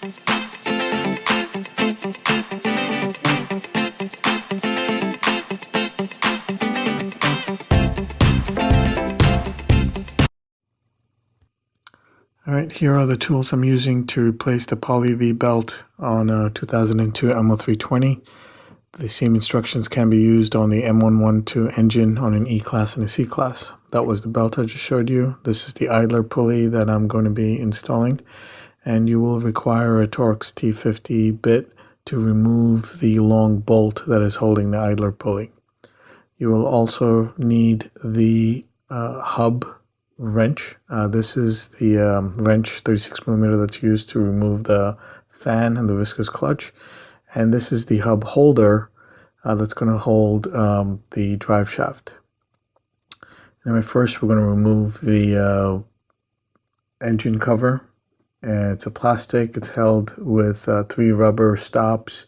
Alright, here are the tools I'm using to replace the pulley V belt on a 2002 M113. The same instructions can be used on the M112 engine on an E-Class and a C-Class. That was the belt I just showed you. This is the idler pulley that I'm going to be installing. And you will require a Torx T50 bit to remove the long bolt that is holding the idler pulley. You will also need the hub wrench. This is the wrench 36mm that's used to remove the fan and the viscous clutch, and this is the hub holder that's going to hold the drive shaft. Anyway, first we're going to remove the engine cover. It's a plastic. It's held with 3 rubber stops.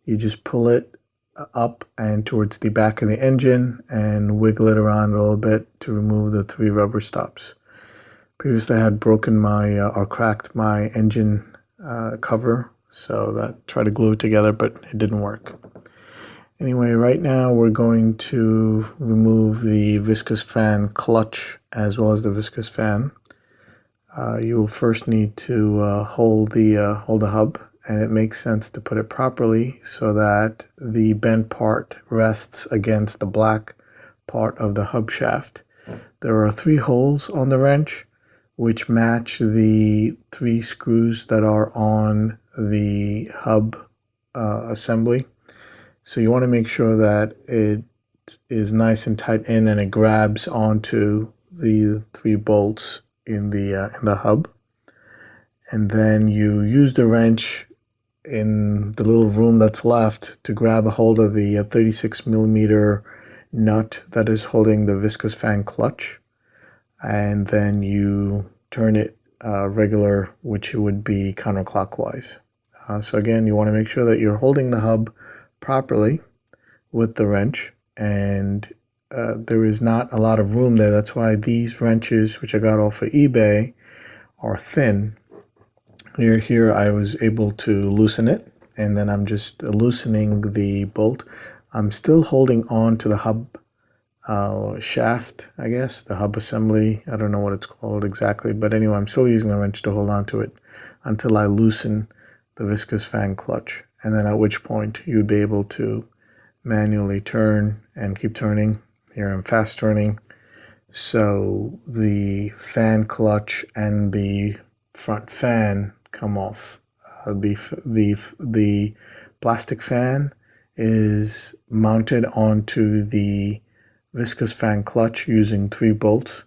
You just pull it up and towards the back of the engine and wiggle it around a little bit to remove the 3 rubber stops. Previously I had broken my or cracked my engine cover, so that tried to glue it together, but it didn't work. Anyway, right now we're going to remove the viscous fan clutch as well as the viscous fan. You will first need to hold the hub, and it makes sense to put it properly so that the bent part rests against the black part of the hub shaft. There are 3 holes on the wrench which match the 3 screws that are on the hub assembly. So you want to make sure that it is nice and tight in and it grabs onto the 3 bolts in the hub. And then you use the wrench in the little room that's left to grab a hold of the 36mm nut that is holding the viscous fan clutch, and then you turn it regular, which would be counterclockwise. So again, you want to make sure that you're holding the hub properly with the wrench, and there is not a lot of room there. That's why these wrenches, which I got off of eBay, are thin. Here I was able to loosen it, and then I'm just loosening the bolt. I'm still holding on to the hub shaft, I guess, the hub assembly. I don't know what it's called exactly, but anyway, I'm still using the wrench to hold on to it until I loosen the viscous fan clutch, and then at which point you'd be able to manually turn and keep turning. Here I'm fast turning, so the fan clutch and the front fan come off. The plastic fan is mounted onto the viscous fan clutch using 3 bolts,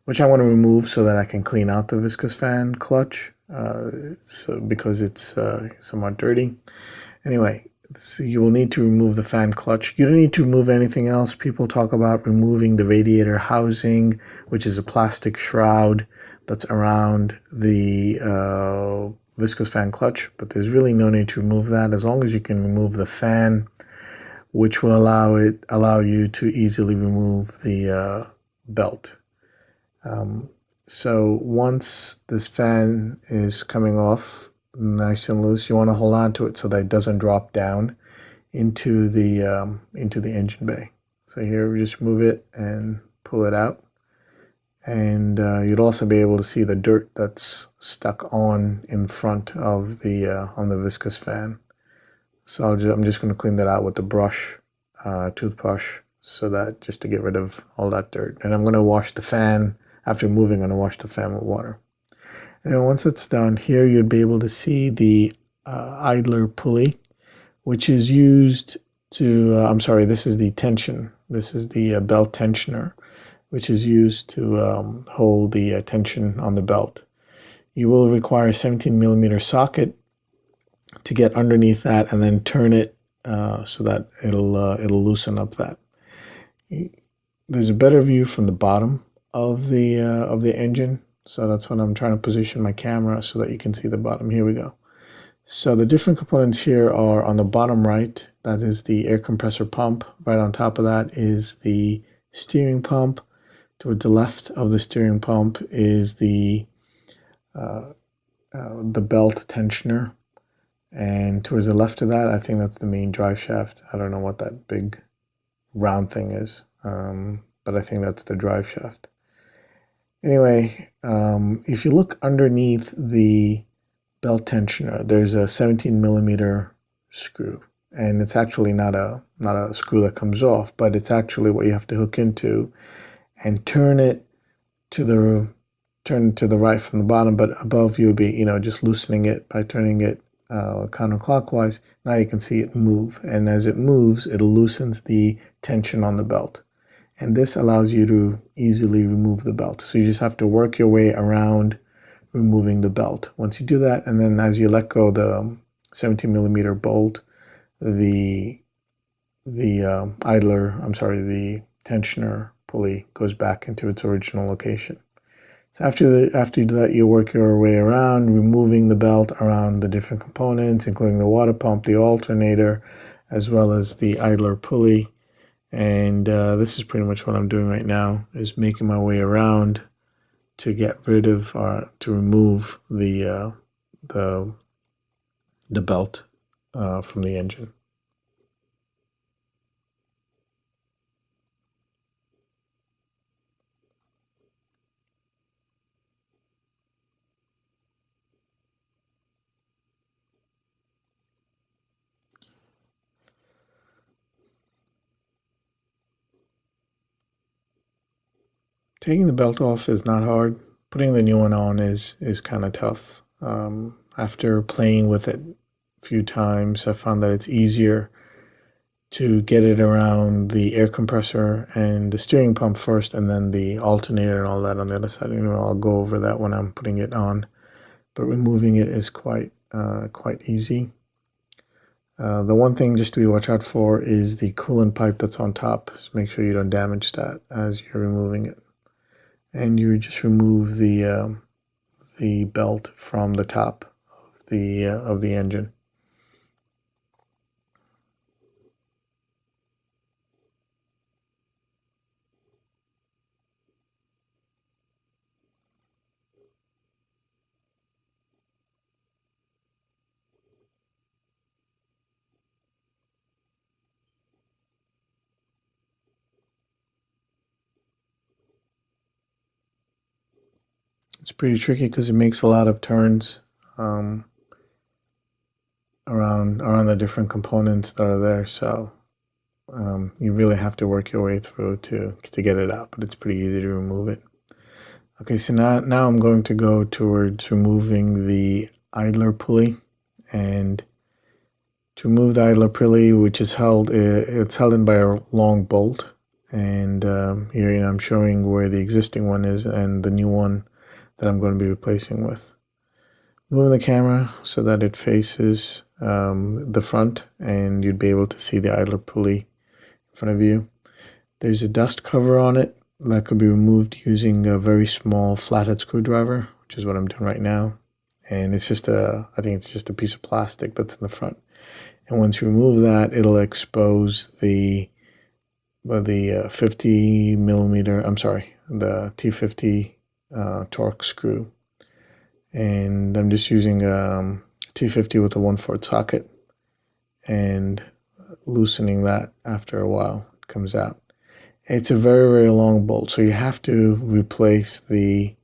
which I want to remove so that I can clean out the viscous fan clutch because it's somewhat dirty. Anyway, so you will need to remove the fan clutch. You don't need to remove anything else. People talk about removing the radiator housing, which is a plastic shroud that's around the viscous fan clutch, but there's really no need to remove that as long as you can remove the fan, which will allow you to easily remove the belt. So once this fan is coming off nice and loose, you want to hold on to it so that it doesn't drop down into the engine bay. So here we just move it and pull it out. And you'd also be able to see the dirt that's stuck on in front of on the viscous fan. So I'm just going to clean that out with the brush, toothbrush, so that just to get rid of all that dirt. And I'm going to wash the fan. After moving, I'm going to wash the fan with water. And then once it's done, here you'd be able to see the idler pulley, which is used to, I'm sorry, this is the tension. This is the belt tensioner, which is used to hold the tension on the belt. You will require a 17mm socket to get underneath that and then turn it so that it'll loosen up that. There's a better view from the bottom of the engine, so that's when I'm trying to position my camera so that you can see the bottom. Here we go. So the different components here are on the bottom right. That is the air compressor pump. Right on top of that is the steering pump. Toward the left of the steering pump is the the belt tensioner, and towards the left of that, I think that's the main drive shaft. I don't know what that big round thing is, but I think that's the drive shaft. Anyway, if you look underneath the belt tensioner, there's a 17 millimeter screw, and it's actually not a screw that comes off, but it's actually what you have to hook into and turn it to the right from the bottom, but above you'll be, just loosening it by turning it counterclockwise. Now you can see it move, and as it moves, it loosens the tension on the belt. And this allows you to easily remove the belt. So you just have to work your way around removing the belt. Once you do that, and then as you let go the 17 millimeter bolt, the tensioner pulley goes back into its original location. So after you do that, you work your way around, removing the belt around the different components, including the water pump, the alternator, as well as the idler pulley. And this is pretty much what I'm doing right now, is making my way around to get rid of or to remove the belt from the engine. Taking the belt off is not hard. Putting the new one on is kind of tough. After playing with it a few times, I found that it's easier to get it around the air compressor and the steering pump first, and then the alternator and all that on the other side. I'll go over that when I'm putting it on, but removing it is quite easy. The one thing just to be watch out for is the coolant pipe that's on top. Just make sure you don't damage that as you're removing it. And you just remove the belt from the top of the engine. It's pretty tricky because it makes a lot of turns around the different components that are there. So you really have to work your way through to get it out, but it's pretty easy to remove it. Okay, so now I'm going to go towards removing the idler pulley, and to remove the idler pulley, which is it's held in by a long bolt, and here I'm showing where the existing one is and the new one that I'm going to be replacing with. Moving the camera so that it faces the front, and you'd be able to see the idler pulley in front of you. There's a dust cover on it that could be removed using a very small flathead screwdriver, which is what I'm doing right now. And it's just I think it's just a piece of plastic that's in the front. And once you remove that, it'll expose the 50 millimeter, the T50 torque screw. And I'm just using a T50 with a 1/4 socket and loosening that. After a while it comes out. It's a very, very long bolt, so you have to replace the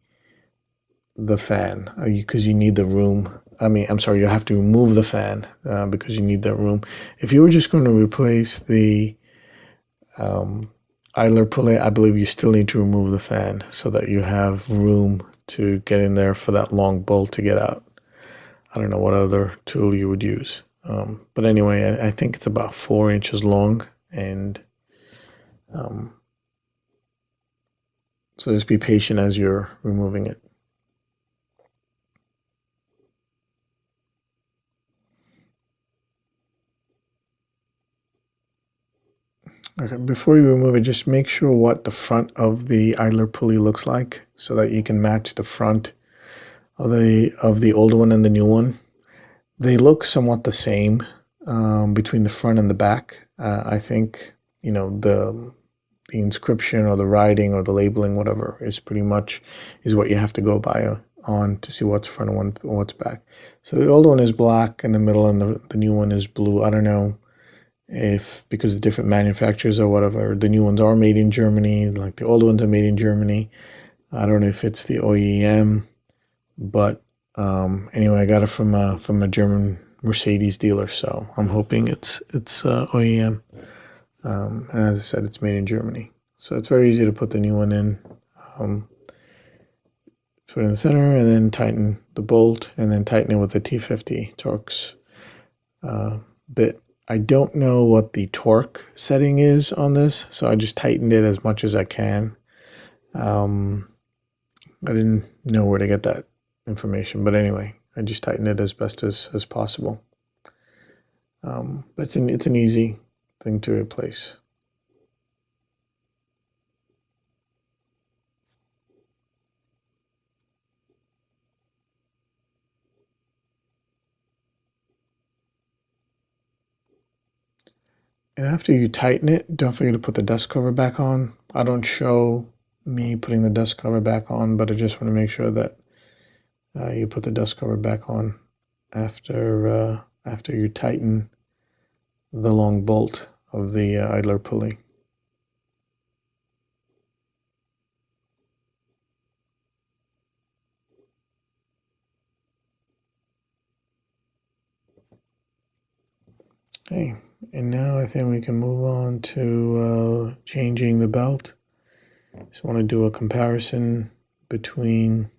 fan because you need the room. You have to remove the fan because you need that room. If you were just going to replace the idler pulley, I believe you still need to remove the fan so that you have room to get in there for that long bolt to get out. I don't know what other tool you would use. But anyway, I think it's about 4 inches long, and so just be patient as you're removing it. Okay, before you remove it, just make sure what the front of the idler pulley looks like so that you can match the front of the old one and the new one. They look somewhat the same between the front and the back. I think the inscription or the writing or the labeling, whatever, is pretty much what you have to go by on to see what's front and what's back. So the old one is black in the middle and the new one is blue. I don't know if because of different manufacturers or whatever, the new ones are made in Germany, like the old ones are made in Germany. I don't know if it's the OEM, but anyway, I got it from a German Mercedes dealer, so I'm hoping it's OEM. And as I said, it's made in Germany, so it's very easy to put the new one in. Put it in the center, and then tighten the bolt, and then tighten it with the T50 Torx bit. I don't know what the torque setting is on this, so I just tightened it as much as I can. I didn't know where to get that information, but anyway, I just tightened it as best as possible. But it's an easy thing to replace. And after you tighten it, don't forget to put the dust cover back on. I don't show me putting the dust cover back on, but I just want to make sure that you put the dust cover back on after you tighten the long bolt of the idler pulley. Okay, and now I think we can move on to changing the belt. Just want to do a comparison between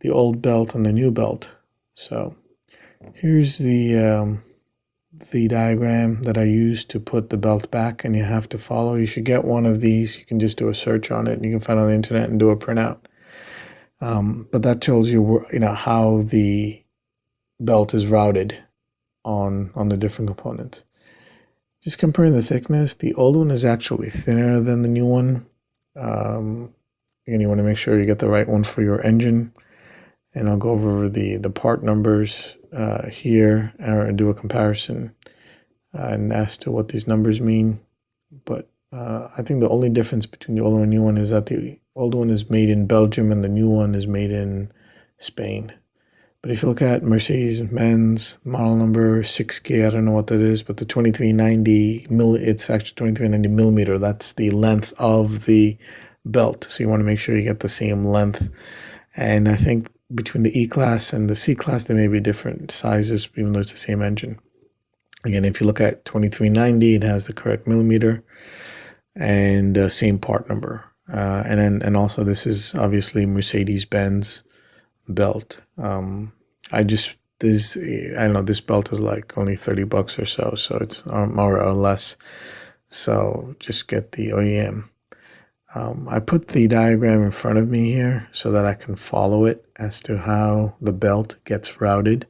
the old belt and the new belt. So here's the diagram that I used to put the belt back, and you have to follow. You should get one of these. You can just do a search on it, and you can find it on the internet and do a printout. But that tells you how the belt is routed on the different components. Just comparing the thickness, the old one is actually thinner than the new one. Again, you want to make sure you get the right one for your engine. And I'll go over the part numbers here and do a comparison and as to what these numbers mean. But I think the only difference between the old one and new one is that the old one is made in Belgium and the new one is made in Spain. But if you look at Mercedes-Benz model number 6K, I don't know what that is, but the 2390 it's actually 2390 millimeter. That's the length of the belt. So you want to make sure you get the same length. And I think between the E-Class and the C-Class, there may be different sizes, even though it's the same engine. Again, if you look at 2390, it has the correct millimeter and same part number. And also this is obviously Mercedes-Benz belt. I don't know, this belt is like only $30 or so it's more or less. So just get the OEM. I put the diagram in front of me here so that I can follow it as to how the belt gets routed.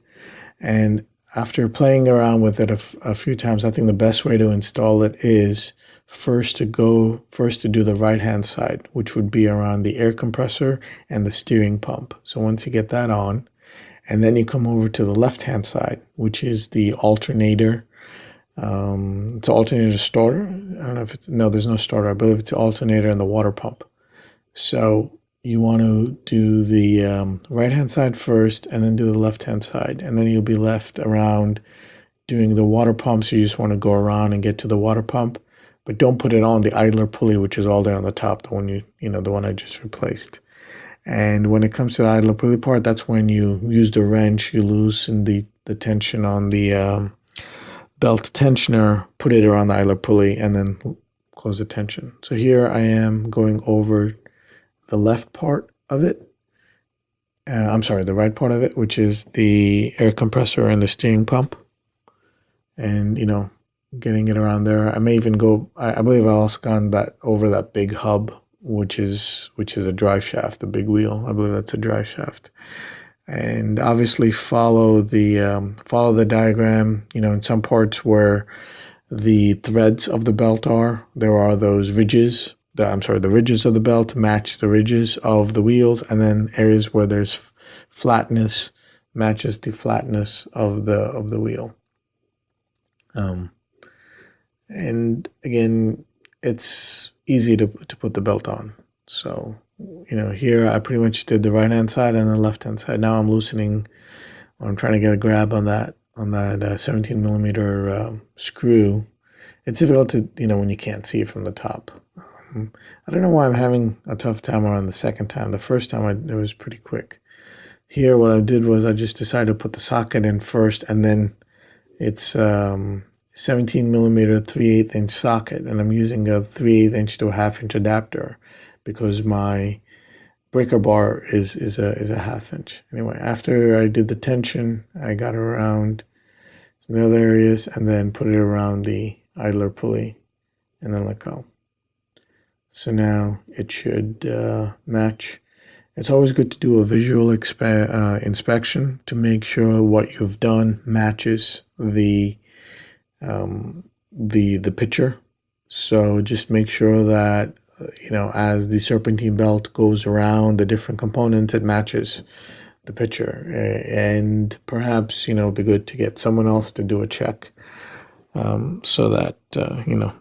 And after playing around with it a few times, I think the best way to install it is first to do the right hand side, which would be around the air compressor and the steering pump. So once you get that on, and then you come over to the left hand side, which is the alternator. It's an alternator starter. I don't know if it's, no, there's no starter. I believe it's the alternator and the water pump. So you want to do the right hand side first and then do the left hand side, and then you'll be left around doing the water pump. So you just want to go around and get to the water pump, but don't put it on the idler pulley, which is all there on the top, the one the one I just replaced. And when it comes to the idler pulley part, that's when you use the wrench, you loosen the tension on the belt tensioner, put it around the idler pulley, and then close the tension. So here I am going over the left part of it. I'm sorry, the right part of it, which is the air compressor and the steering pump. And, getting it around there. I may even go, I believe I also gone over that big hub, which is a drive shaft, the big wheel. I believe that's a drive shaft. And obviously follow the diagram. In some parts where the threads of the belt there are those ridges. The ridges of the belt match the ridges of the wheels, and then areas where there's flatness matches the flatness of the wheel. And again, it's easy to put the belt on. So here I pretty much did the right hand side and the left hand side. Now I'm loosening. I'm trying to get a grab on that 17 millimeter screw. It's difficult to when you can't see it from the top. I don't know why I'm having a tough time around the second time. The first time it was pretty quick. Here what I did was I just decided to put the socket in first, and then it's 17 millimeter 3/8 inch socket, and I'm using a 3/8 inch to a 1/2 inch adapter because my breaker bar is a 1/2 inch. Anyway, after I did the tension, I got it around some other areas and then put it around the idler pulley and then let go. So now it should match. It's always good to do a visual inspection to make sure what you've done matches the picture. So just make sure that as the serpentine belt goes around the different components, it matches the picture. And perhaps it'd be good to get someone else to do a check, so that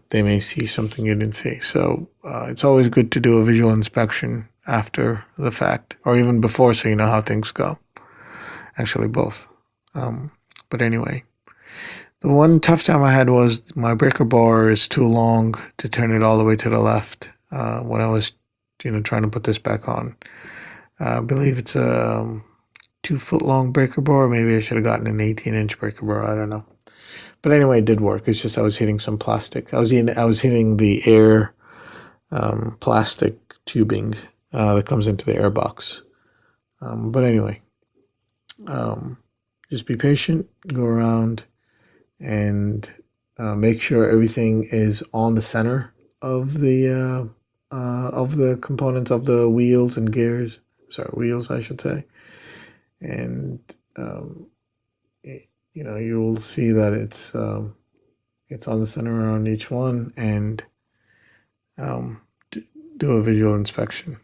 they may see something you didn't see. So it's always good to do a visual inspection after the fact, or even before, so you know how things go. Actually, both. But anyway, the one tough time I had was my breaker bar is too long to turn it all the way to the left when I was trying to put this back on. I believe it's a 2-foot long breaker bar. Maybe I should have gotten an 18-inch breaker bar. I don't know. But anyway, it did work. It's just I was hitting some plastic. I was hitting the air plastic tubing that comes into the air box. But anyway, just be patient. Go around and make sure everything is on the center of the components of the wheels and gears. Sorry, wheels, I should say. And you'll see that it's on the center around each one, and do a visual inspection.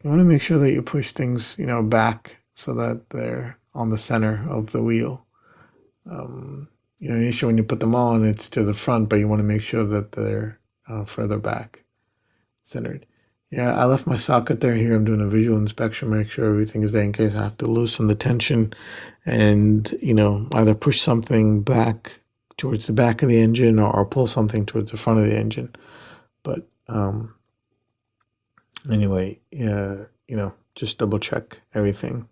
You want to make sure that you push things, back so that they're on the center of the wheel. Usually when you put them on, it's to the front, but you want to make sure that they're further back, centered. Yeah, I left my socket there. Here I'm doing a visual inspection, make sure everything is there in case I have to loosen the tension and, either push something back towards the back of the engine or pull something towards the front of the engine. But anyway, just double check everything.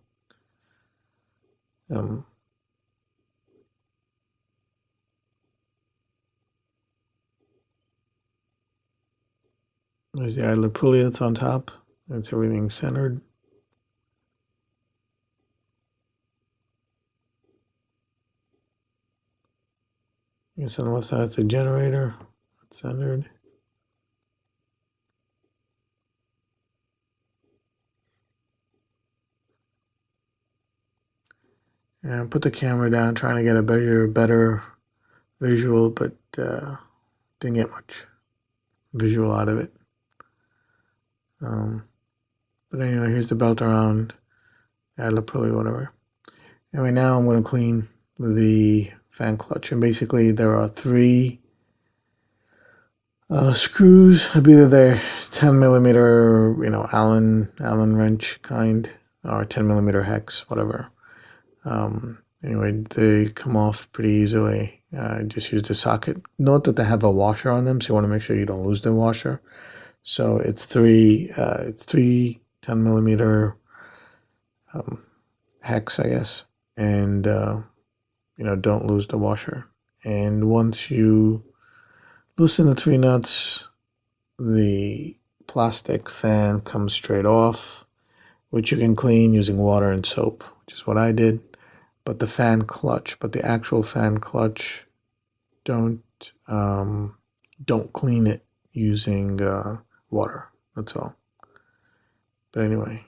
There's the idler pulley that's on top. That's everything centered. Yes, on the left side it's a generator. It's centered. And put the camera down, trying to get a better visual, but didn't get much visual out of it. But anyway, here's the belt around idler pulley, whatever. Anyway, now I'm going to clean the fan clutch, and basically there are 3 screws. I believe they're 10 millimeter, Allen wrench kind, or 10 millimeter hex, whatever. Anyway, they come off pretty easily. Just use the socket. Note that they have a washer on them, so you want to make sure you don't lose the washer. So it's 3 10 millimeter hex, I guess, and don't lose the washer. And once you loosen the 3 nuts, the plastic fan comes straight off, which you can clean using water and soap, which is what I did. But the actual fan clutch, don't clean it using water. That's all. But anyway,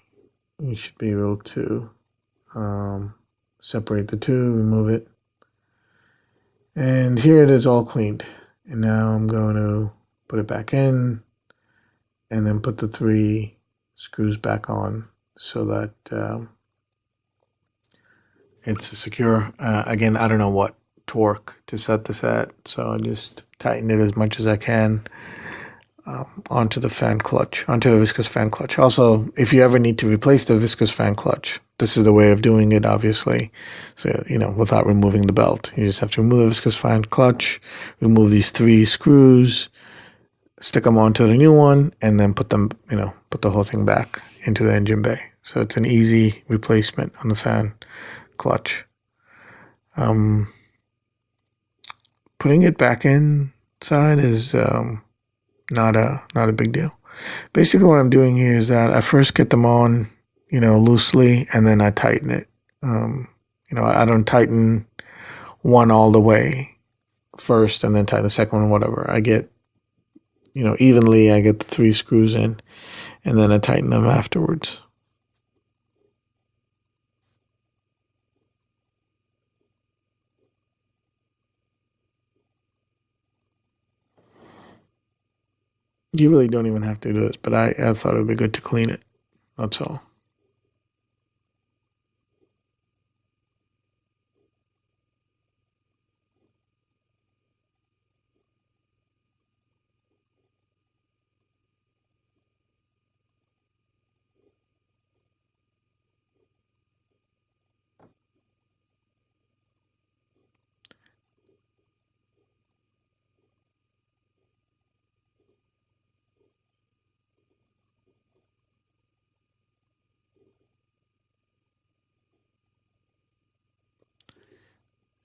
you should be able to separate the two, remove it, And here it is all cleaned. And now I'm going to put it back in and then put the 3 screws back on so that it's secure. Again, I don't know what torque to set this at, so I just tighten it as much as I can onto the fan clutch, onto the viscous fan clutch. Also, if you ever need to replace the viscous fan clutch, this is the way of doing it, obviously. So, without removing the belt, you just have to remove the viscous fan clutch, remove these 3 screws, stick them onto the new one, and then put the whole thing back into the engine bay. So it's an easy replacement on the fan clutch. Putting it back inside is not a big deal. Basically, what I'm doing here is that I first get them on, loosely, and then I tighten it. I don't tighten one all the way first and then tighten the second one, whatever. I get, evenly, I get the 3 screws in, and then I tighten them afterwards. You really don't even have to do this, but I thought it would be good to clean it. That's all.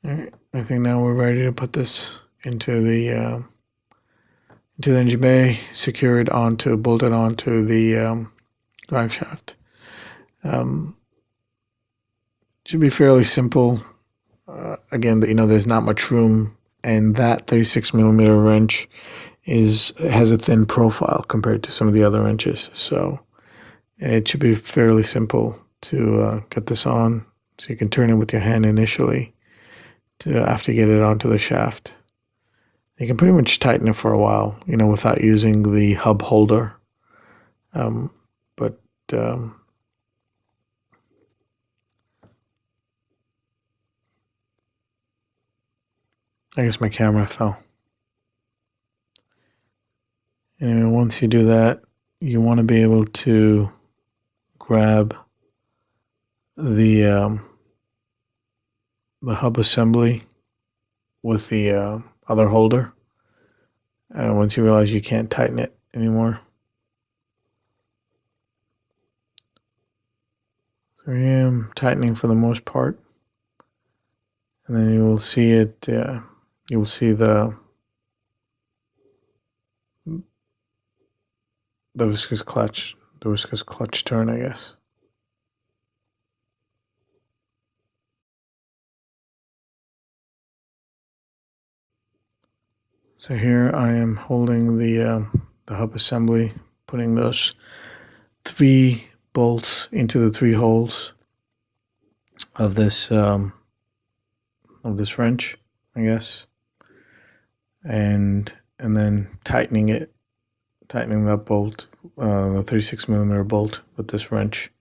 All right, I think now we're ready to put this into the engine bay, bolted onto the drive shaft. Should be fairly simple. Again, there's not much room, and that 36mm wrench has a thin profile compared to some of the other wrenches, so it should be fairly simple to get this on. So you can turn it with your hand initially after you get it onto the shaft. You can pretty much tighten it for a while, without using the hub holder. I guess my camera fell. Anyway, once you do that, you want to be able to grab the hub assembly with the other holder. And once you realize you can't tighten it anymore. So here I am tightening for the most part. And then you will see it, you will see the viscous clutch turn, I guess. So here I am holding the hub assembly, putting those 3 bolts into the 3 holes of this wrench, I guess, and then tightening that bolt, the 36mm bolt with this wrench.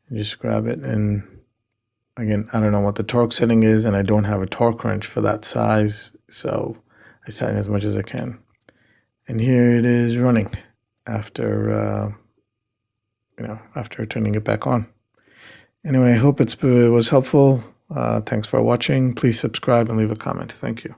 You just grab it, and again, I don't know what the torque setting is, and I don't have a torque wrench for that size, so I tighten as much as I can. And here it is running after after turning it back on. Anyway, I hope it was helpful. Thanks for watching. Please subscribe and leave a comment. Thank you.